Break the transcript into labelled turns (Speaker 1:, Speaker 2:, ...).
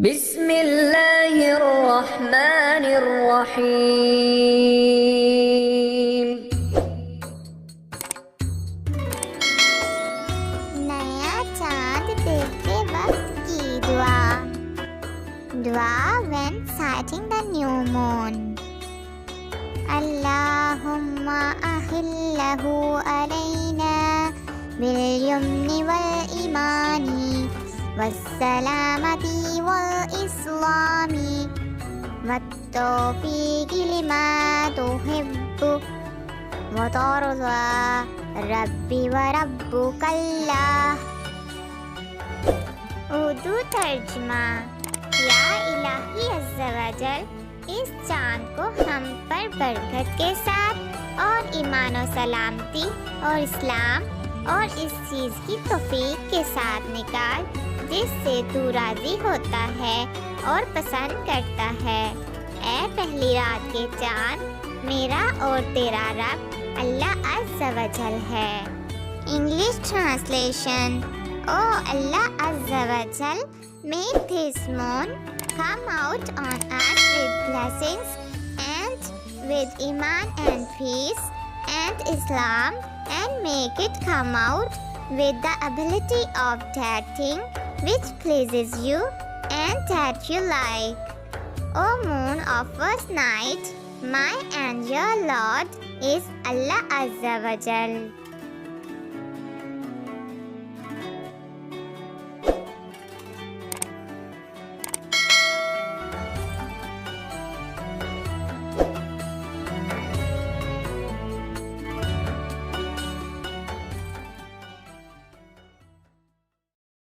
Speaker 1: بسم اللہ الرحمن الرحیم.
Speaker 2: نیا چاند دیکھتے وقت کی دعا. دعا when sighting the new moon. اللہم احلہ علینا بالیمن والایمان والسلامة والإسلام والتوفیق لما تحب وترضى ربی وربک اللہ. اردو ترجمہ. یا الہی عز و جل، اس چاند کو ہم پر برکت کے ساتھ اور ایمان و سلامتی اور اسلام اور اس چیز کی توفیق کے ساتھ نکال جس سے تو راضی ہوتا ہے اور پسند کرتا ہے. اے پہلی رات کے چاند، میرا اور تیرا رب اللہ عز و جل ہے. English translation. Oh Allah Azza wa Jal, make this moon come out on us with blessings and with Iman and peace and Islam, and make it come out with the ability of that thing which pleases you and that you like. O moon of first night, my and your Lord is Allah Azza wa Jal.